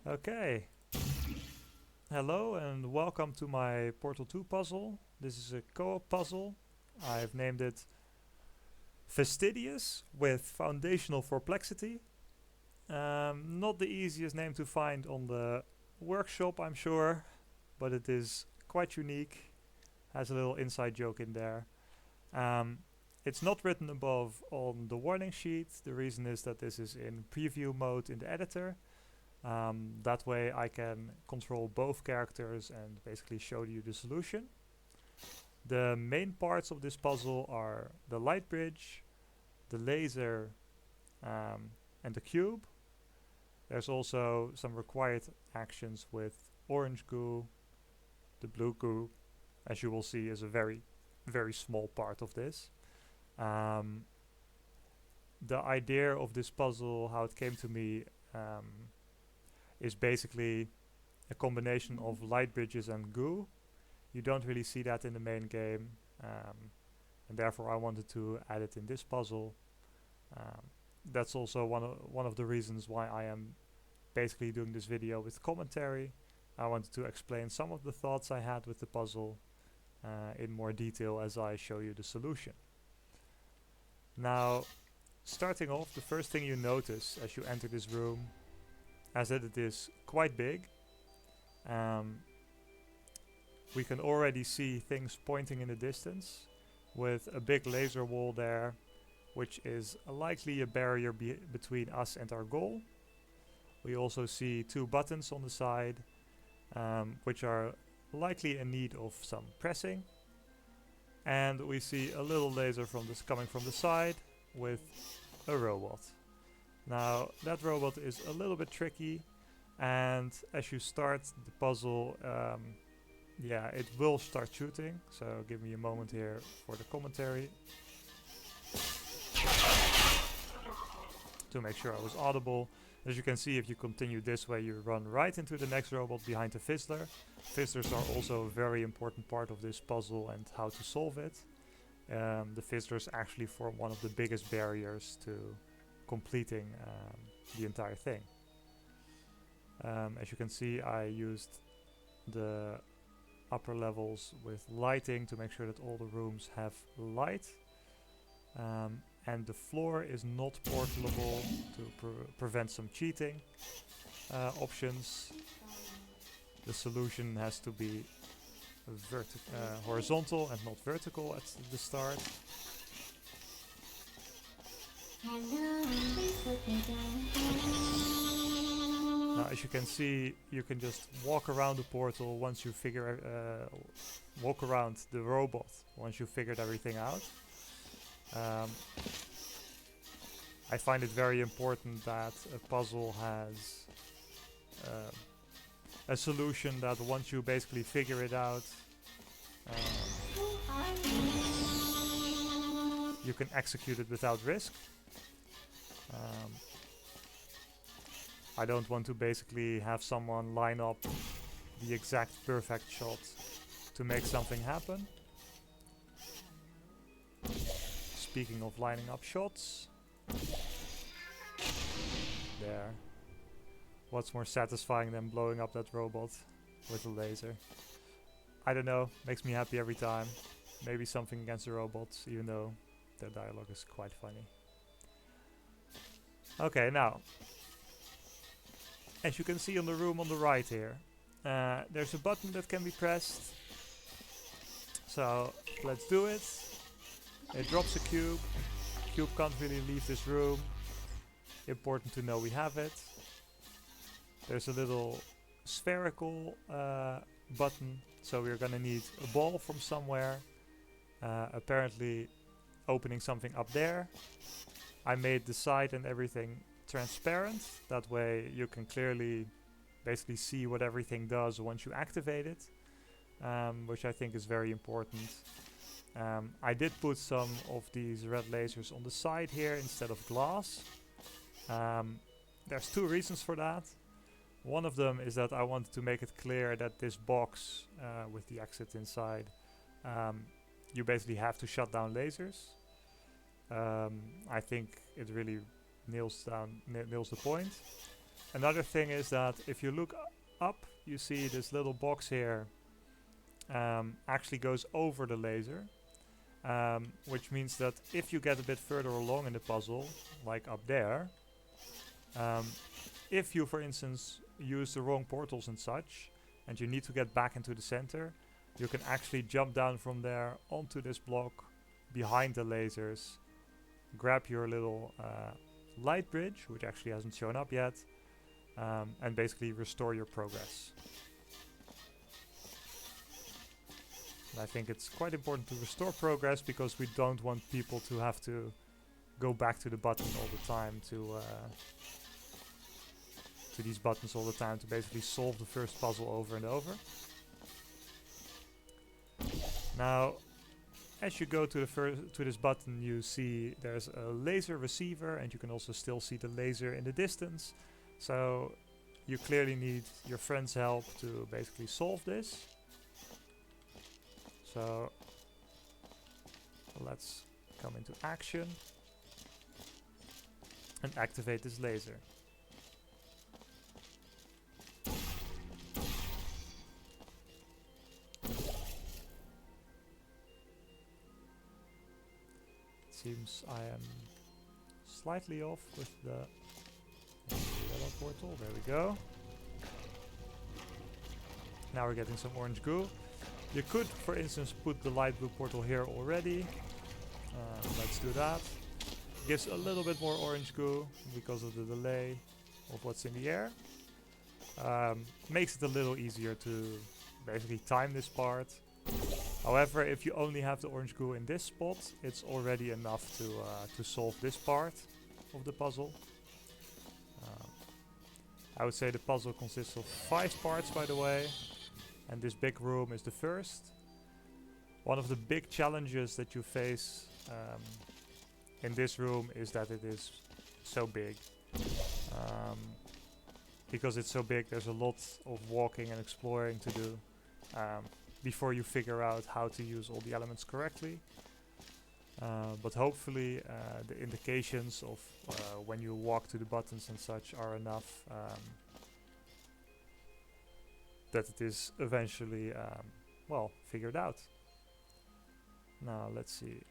Okay, hello and welcome to my Portal 2 puzzle. This is a co-op puzzle. I've named it Fastidious with Foundational Fourplexity. Not the easiest name to find on the workshop, I'm sure, but it is quite unique. Has a little inside joke in there. It's not written above on the warning sheet. The reason is that this is in preview mode in the editor. That way I can control both characters and basically show you the solution. The main parts of this puzzle are the light bridge, the laser, and the cube. There's also some required actions with orange goo. The blue goo, as you will see, is a very small part of this. The idea of this puzzle, how it came to me, is basically a combination of light bridges and goo. You don't really see that in the main game, and therefore I wanted to add it in this puzzle. That's also one of the reasons why I am basically doing this video with commentary. I wanted to explain some of the thoughts I had with the puzzle in more detail as I show you the solution. Now, starting off, the first thing you notice as you enter this room is that it is quite big. We can already see things pointing in the distance with a big laser wall there, which is likely a barrier between us and our goal. We also see two buttons on the side, which are likely in need of some pressing. And we see a little laser coming from the side with a robot. Now that robot is a little bit tricky, and as you start the puzzle, it will start shooting, so give me a moment here for the commentary to make sure I was audible. As you can see, if you continue this way, you run right into the next robot behind the fizzler. Fizzlers are also a very important part of this puzzle and how to solve it. The fizzlers actually form one of the biggest barriers to completing the entire thing. As you can see, I used the upper levels with lighting to make sure that all the rooms have light. And the floor is not portable to prevent some cheating options. The solution has to be horizontal and not vertical at the start. Now, as you can see, you can just walk around the portal once you walk around the robot once you figured everything out. I find it very important that a puzzle has a solution that once you basically figure it out, you can execute it without risk. I don't want to basically have someone line up the exact perfect shot to make something happen. Speaking of lining up shots, there. What's more satisfying than blowing up that robot with a laser? I don't know, makes me happy every time. Maybe something against the robots, even though their dialogue is quite funny. Okay, now, as you can see on the room on the right here, there's a button that can be pressed. So let's do it. It drops a cube. Cube can't really leave this room. Important to know we have it. There's a little spherical button, so we're gonna need a ball from somewhere. Apparently opening something up there. I made the side and everything transparent. That way you can clearly basically see what everything does once you activate it, which I think is very important. I did put some of these red lasers on the side here instead of glass. There's two reasons for that. One of them is that I wanted to make it clear that this box with the exit inside, you basically have to shut down lasers. I think it really nails the point. another thing is that if you look up, you see this little box here actually goes over the laser, which means that if you get a bit further along in the puzzle, like up there, if you, for instance, use the wrong portals and such, and you need to get back into the center, you can actually jump down from there onto this block behind the lasers, grab your little light bridge, which actually hasn't shown up yet, and basically restore your progress. And I think it's quite important to restore progress because we don't want people to have to go back to the button all the time to these buttons all the time to basically solve the first puzzle over and over. Now, as you go to this button, you see there's a laser receiver, and you can also still see the laser in the distance. So you clearly need your friend's help to basically solve this. So let's come into action and activate this laser. Seems I am slightly off with the yellow portal. There we go. Now we're getting some orange goo. You could, for instance, put the light blue portal here already. Let's do that. Gives a little bit more orange goo because of the delay of what's in the air. Makes it a little easier to basically time this part. However, if you only have the orange goo in this spot, it's already enough to solve this part of the puzzle. I would say the puzzle consists of 5 parts, by the way, and this big room is the first. One of the big challenges that you face in this room is that it is so big. Because it's so big, there's a lot of walking and exploring to do before you figure out how to use all the elements correctly. But hopefully the indications of when you walk to the buttons and such are enough that it is eventually well, figured out. Now let's see.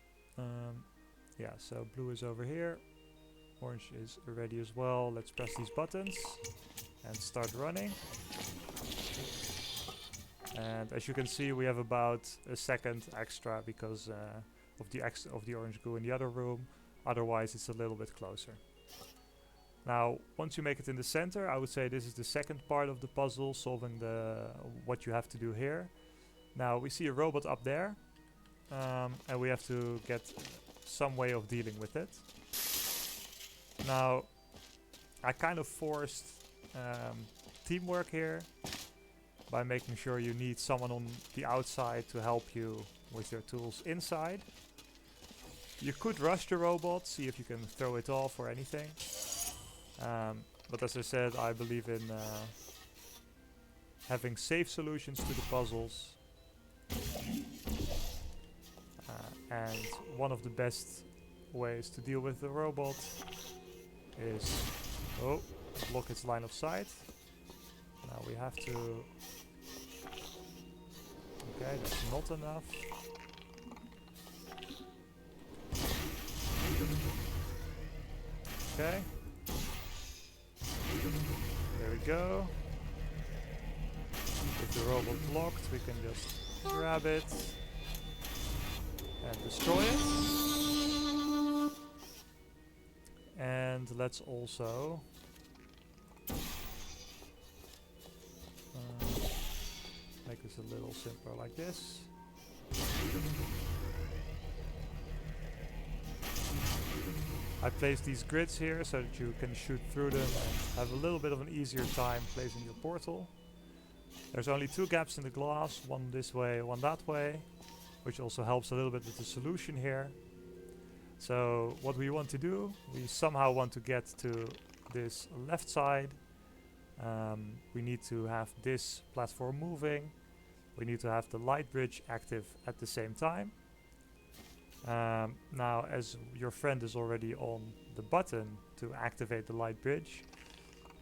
Yeah, so blue is over here, orange is ready as well. Let's press these buttons and start running. And as you can see, we have about a second extra because of the orange goo in the other room. Otherwise, it's a little bit closer. Now, once you make it in the center, I would say this is the second part of the puzzle, solving what you have to do here. Now, we see a robot up there, and we have to get some way of dealing with it. Now, I kind of forced teamwork here by making sure you need someone on the outside to help you with your tools inside. You could rush the robot, see if you can throw it off or anything. But as I said, I believe in having safe solutions to the puzzles. And one of the best ways to deal with the robot is block its line of sight. Now we have to... Okay, that's not enough. Okay. There we go. If the robot blocked, we can just grab it and destroy it. And let's also make this a little simpler like this. I placed these grids here so that you can shoot through them and have a little bit of an easier time placing your portal. There's only 2 gaps in the glass, one this way, one that way, which also helps a little bit with the solution here. So what we want to do, we somehow want to get to this left side. We need to have this platform moving. We need to have the light bridge active at the same time. Now, as your friend is already on the button to activate the light bridge,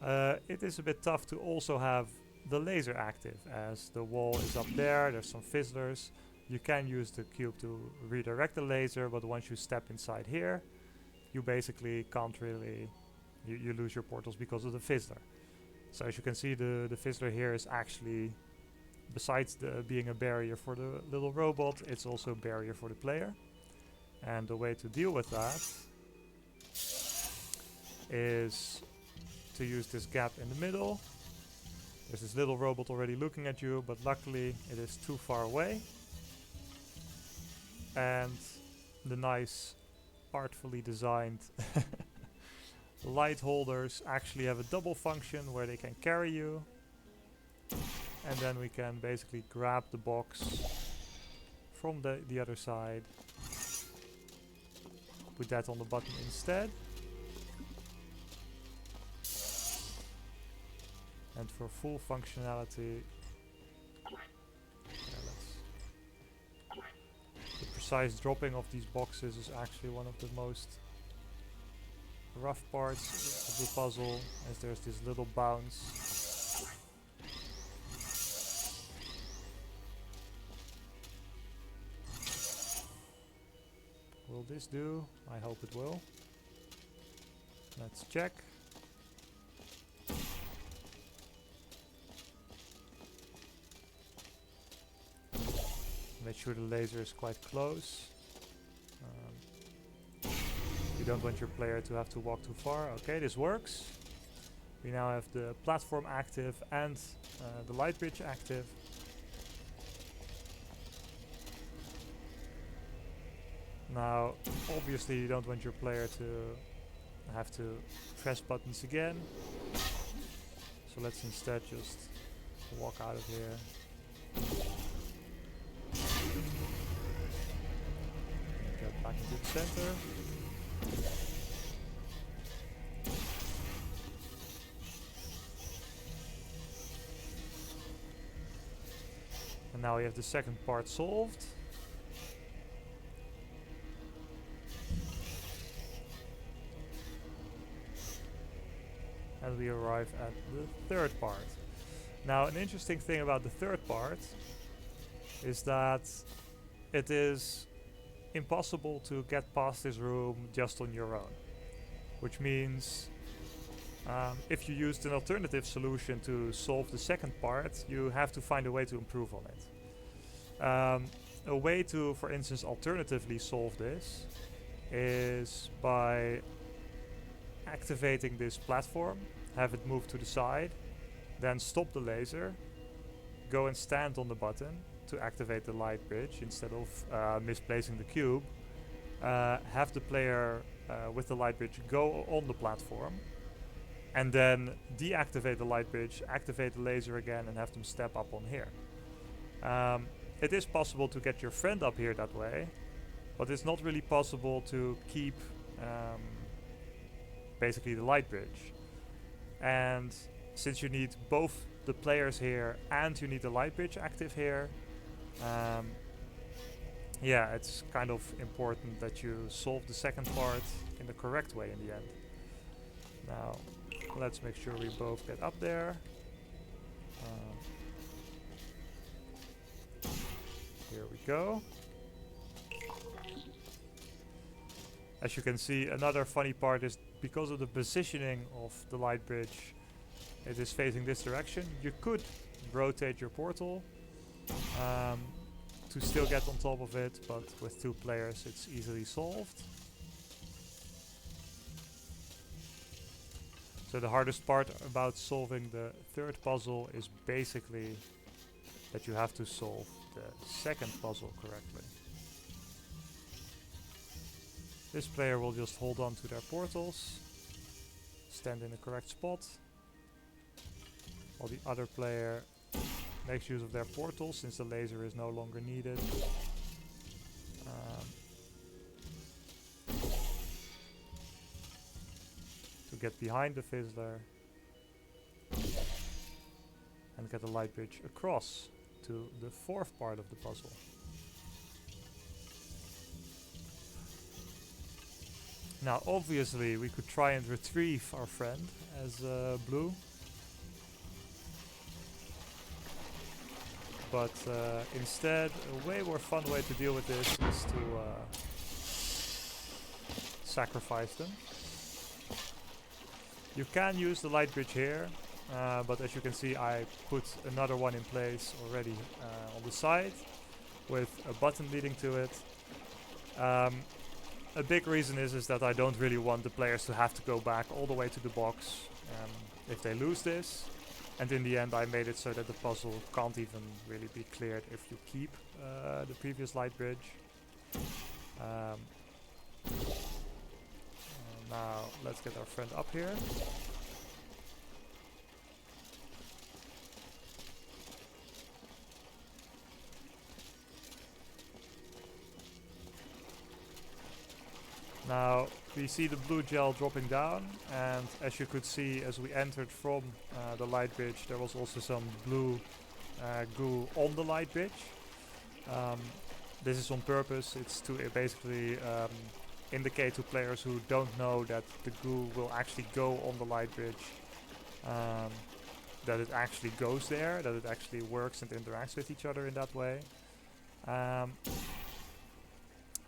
It is a bit tough to also have the laser active, as the wall is up there, there's some fizzlers. You can use the cube to redirect the laser, but once you step inside here, you basically can't really, you lose your portals because of the fizzler. So as you can see, the fizzler here is actually, besides being a barrier for the little robot, it's also a barrier for the player. And the way to deal with that is to use this gap in the middle. There's this little robot already looking at you, but luckily it is too far away. And the nice, artfully designed light holders actually have a double function where they can carry you. And then we can basically grab the box from the other side. Put that on the button instead. And for full functionality, the precise dropping of these boxes is actually one of the most rough parts of the puzzle, as there's this little bounce. Will this do? I hope it will. Let's check. Make sure the laser is quite close. You don't want your player to have to walk too far. Okay, this works. We now have the platform active and the light bridge active. Now, obviously you don't want your player to have to press buttons again. So let's instead just walk out of here. Get back into the center. And now we have the second part solved. And we arrive at the third part. Now, an interesting thing about the third part is that it is impossible to get past this room just on your own. Which means if you used an alternative solution to solve the second part, you have to find a way to improve on it. A way to, for instance, alternatively solve this is by activating this platform, have it move to the side, then stop the laser, go and stand on the button to activate the light bridge instead of misplacing the cube, have the player with the light bridge go on the platform, and then deactivate the light bridge, activate the laser again, and have them step up on here. It is possible to get your friend up here that way, but it's not really possible to keep basically the light bridge. And since you need both the players here and you need the light bridge active here, yeah, it's kind of important that you solve the second part in the correct way in the end. Now, let's make sure we both get up there. Here we go. As you can see, another funny part is because of the positioning of the light bridge, it is facing this direction. You could rotate your portal to still get on top of it, but with two players it's easily solved. So the hardest part about solving the third puzzle is basically that you have to solve the second puzzle correctly. This player will just hold on to their portals, stand in the correct spot, while the other player makes use of their portals since the laser is no longer needed. To get behind the fizzler and get the light bridge across to the fourth part of the puzzle. Now obviously we could try and retrieve our friend as blue. But instead, a way more fun way to deal with this is to sacrifice them. You can use the light bridge here, but as you can see I put another one in place already on the side with a button leading to it. A big reason is that I don't really want the players to have to go back all the way to the box if they lose this. And in the end I made it so that the puzzle can't even really be cleared if you keep the previous light bridge. Now let's get our friend up here. Now we see the blue gel dropping down, and as you could see as we entered from the light bridge, there was also some blue goo on the light bridge. This is on purpose. It's to basically indicate to players who don't know that the goo will actually go on the light bridge, that it actually goes there, that it actually works and interacts with each other in that way.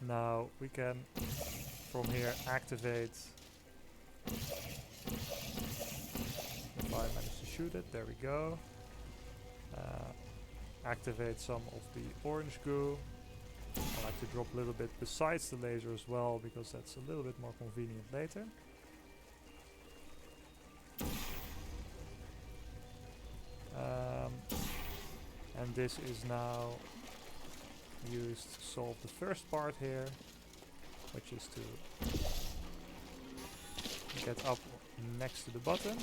Now we can from here activate, if I manage to shoot it, there we go. Activate some of the orange goo. I like to drop a little bit besides the laser as well, because that's a little bit more convenient later. And this is now used to solve the first part here, which is to get up next to the button.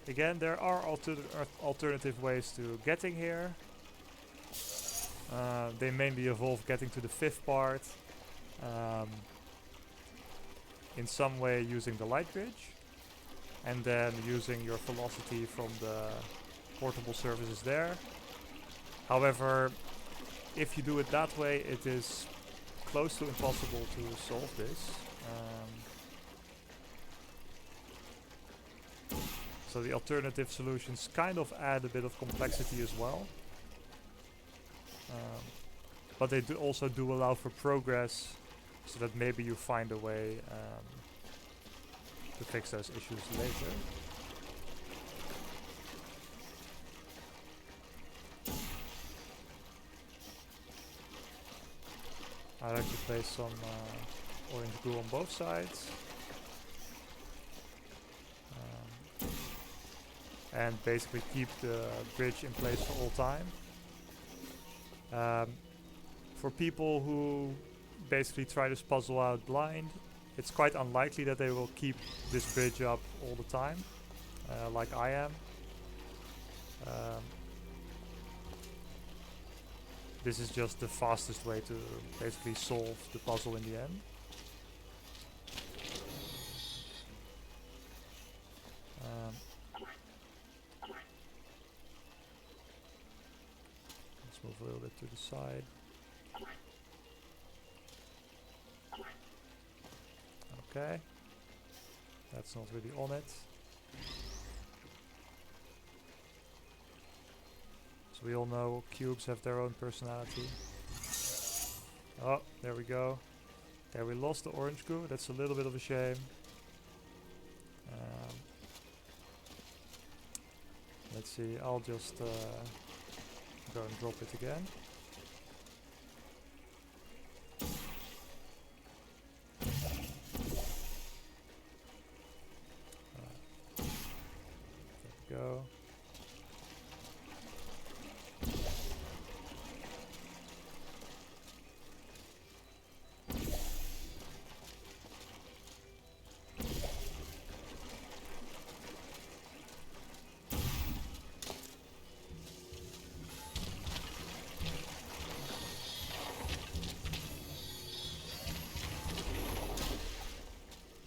Again, there are alternative ways to getting here. They mainly involve getting to the fifth part in some way using the light bridge, and then using your velocity from the portable surfaces there. However, if you do it that way, it is close to impossible to solve this. So the alternative solutions kind of add a bit of complexity as well. But they also do allow for progress, so that maybe you find a way to fix those issues later. I like to place some orange glue on both sides. And basically keep the bridge in place for all time. For people who basically try this puzzle out blind, it's quite unlikely that they will keep this bridge up all the time, like I am. This is just the fastest way to basically solve the puzzle in the end. Let's move a little bit to the side. Okay, that's not really on it. So we all know cubes have their own personality. Oh, there we go. There we lost the orange goo. That's a little bit of a shame. Let's see, I'll just go and drop it again. There we go.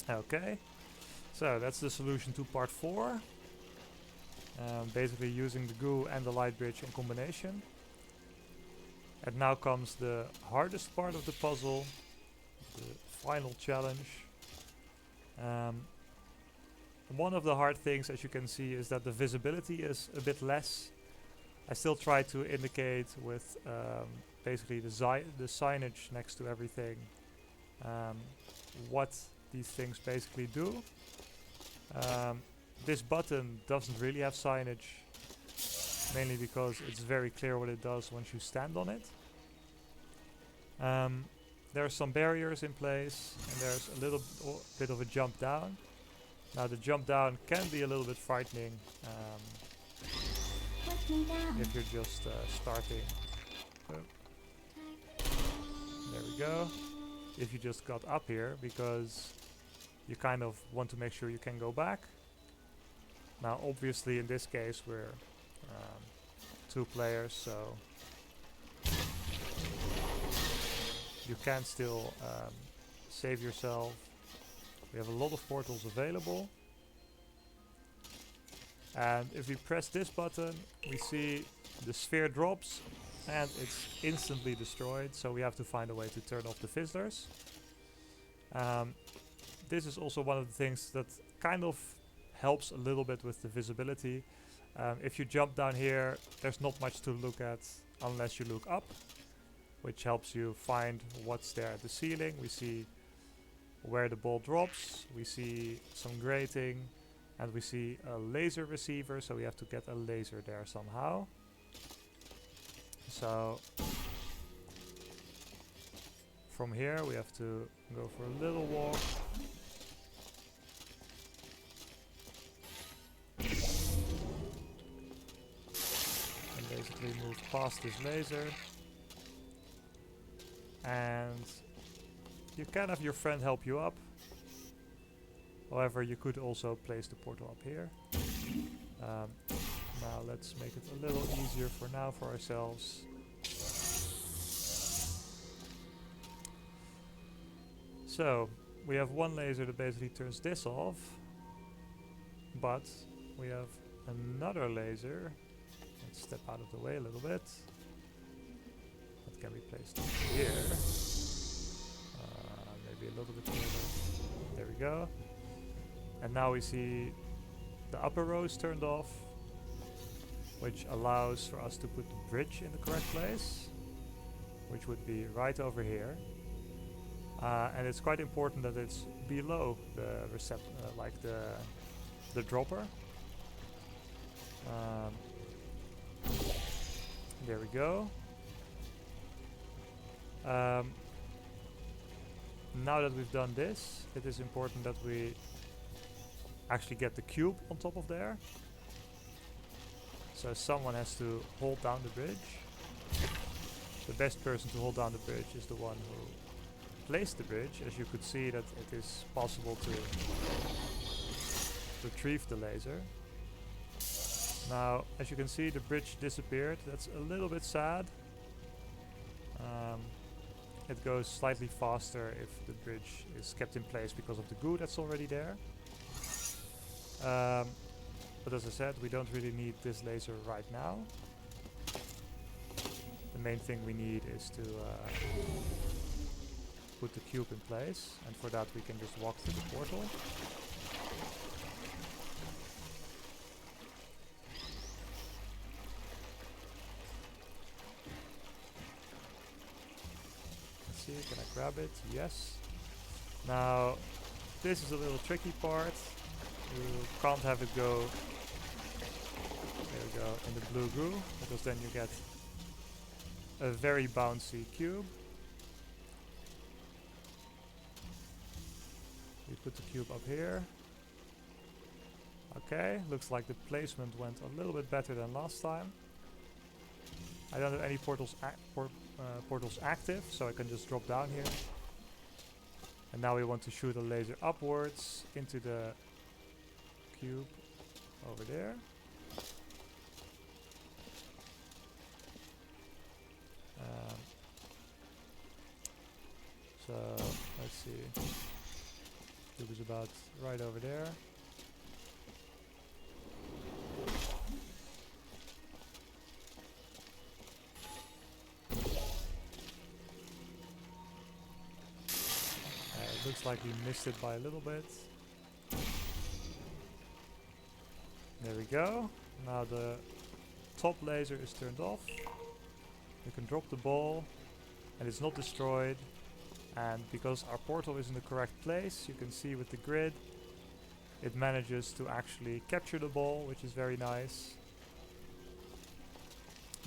Okay, so that's the solution to part 4. Basically using the goo and the light bridge in combination. And now comes the hardest part of the puzzle, the final challenge. One of the hard things, as you can see, is that the visibility is a bit less. I still try to indicate with basically the signage next to everything what these things basically do. This button doesn't really have signage, mainly because it's very clear what it does once you stand on it. There are some barriers in place, and there's a little bit of a jump down. Now the jump down can be a little bit frightening if you're just starting. Oh. There we go. If you just got up here, because you kind of want to make sure you can go back. Now obviously in this case we're 2 players, so you can still save yourself. We have a lot of portals available. And if we press this button, we see the sphere drops and it's instantly destroyed, so we have to find a way to turn off the fizzlers. This is also one of the things that kind of helps a little bit with the visibility. If you jump down here, there's not much to look at unless you look up, which helps you find what's there at the ceiling. We see where the ball drops, we see some grating, and we see a laser receiver, so we have to get a laser there somehow. So from here we have to go for a little walk. And basically move past this laser. And you can have your friend help you up. However, you could also place the portal up here. Now let's make it a little easier for now for ourselves. So, we have one laser that basically turns this off. But we have another laser. Let's step out of the way a little bit. That can be placed here. Maybe a little bit further. There we go. And now we see the upper row is turned off, which allows for us to put the bridge in the correct place, which would be right over here. And it's quite important that it's below the like the dropper. There we go. Now that we've done this, it is important that we actually get the cube on top of there. So someone has to hold down the bridge. The best person to hold down the bridge is the one who placed the bridge. As you could see, that it is possible to retrieve the laser. Now, as you can see, the bridge disappeared. That's a little bit sad. It goes slightly faster if the bridge is kept in place because of the goo that's already there. But as I said, we don't really need this laser right now. The main thing we need is to put the cube in place, and for that we can just walk through the portal. Let's see, can I grab it? Yes. Now, this is a little tricky part. You can't have it go, there we go, in the blue goo, because then you get a very bouncy cube. We put the cube up here. Okay, looks like the placement went a little bit better than last time. I don't have any portals active, so I can just drop down here. And now we want to shoot a laser upwards into the cube over there. So let's see. Cube is about right over there. Looks like we missed it by a little bit. There we go. Now the top laser is turned off. You can drop the ball and it's not destroyed. And because our portal is in the correct place, you can see with the grid, it manages to actually capture the ball, which is very nice.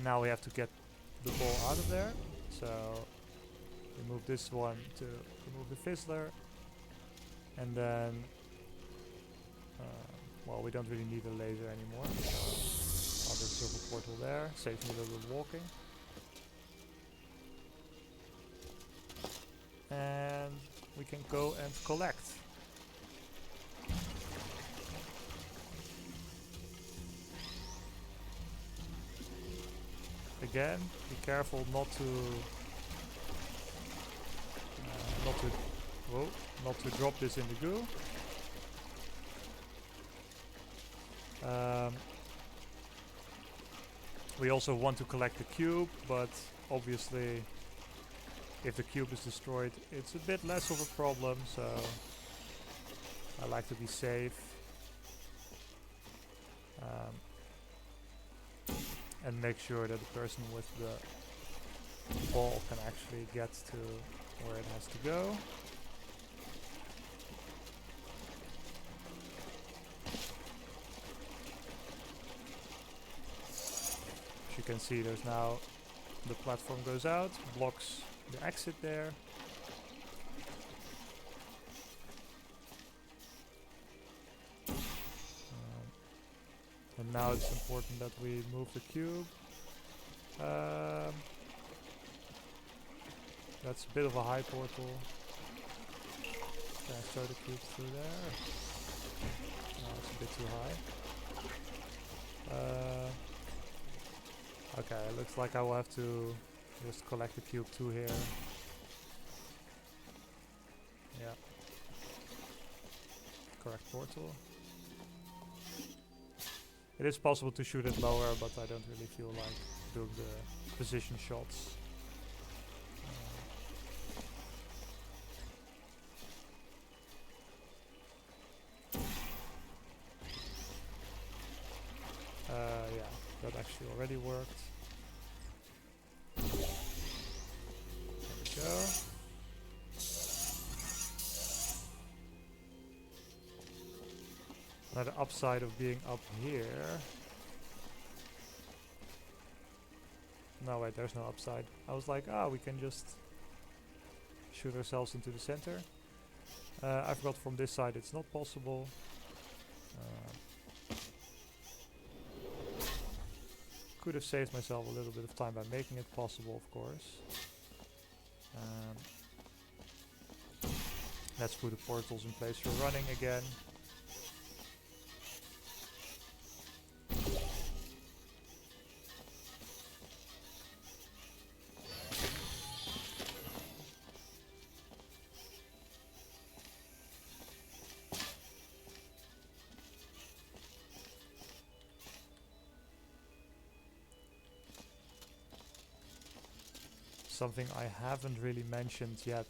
Now we have to get the ball out of there. So remove this one to remove the fizzler. And then, well, we don't really need a laser anymore. So I'll just drop a portal there, saves me a little bit of walking. And we can go and collect. Again, be careful not to drop this in the goo. We also want to collect the cube, but obviously if the cube is destroyed, it's a bit less of a problem, so I like to be safe. And make sure that the person with the ball can actually get to where it has to go. As you can see, there's now the platform goes out, blocks the exit there. And now it's important that we move the cube. That's a bit of a high portal. Can I throw the cube through there? No, it's a bit too high. Okay, it looks like I will have to just collect the cube too here. Yeah. Correct portal. It is possible to shoot it lower, but I don't really feel like doing the position shots. Yeah, that actually already worked. There we go. Now the upside of being up here. No wait, there's no upside. I was like, we can just shoot ourselves into the center. I forgot from this side it's not possible. Could have saved myself a little bit of time by making it possible, of course. Let's put the portals in place for running again. Something I haven't really mentioned yet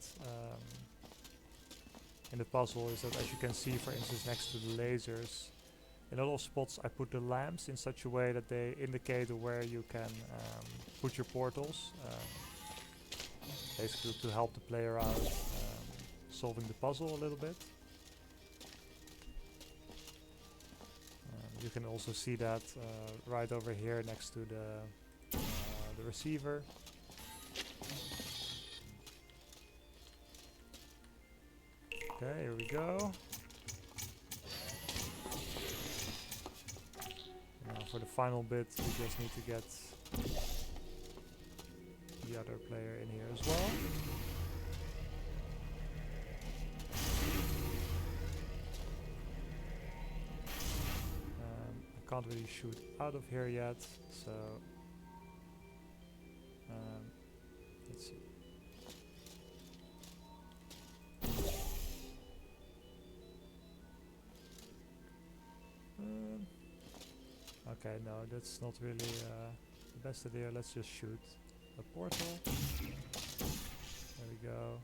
in the puzzle is that, as you can see, for instance, next to the lasers, in a lot of spots I put the lamps in such a way that they indicate where you can put your portals, basically to help the player out solving the puzzle a little bit. You can also see that right over here next to the receiver. Okay, here we go. Now for the final bit, we just need to get the other player in here as well. I can't really shoot out of here yet, so let's see. Okay, no, that's not really the best idea. Let's just shoot a portal. There we go.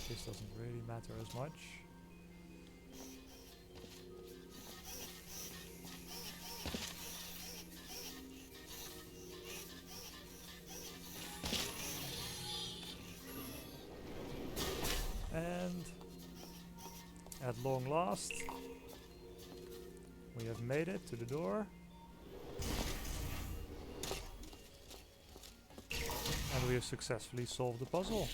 This doesn't really matter as much. And at long last, we have made it to the door. And we have successfully solved the puzzle.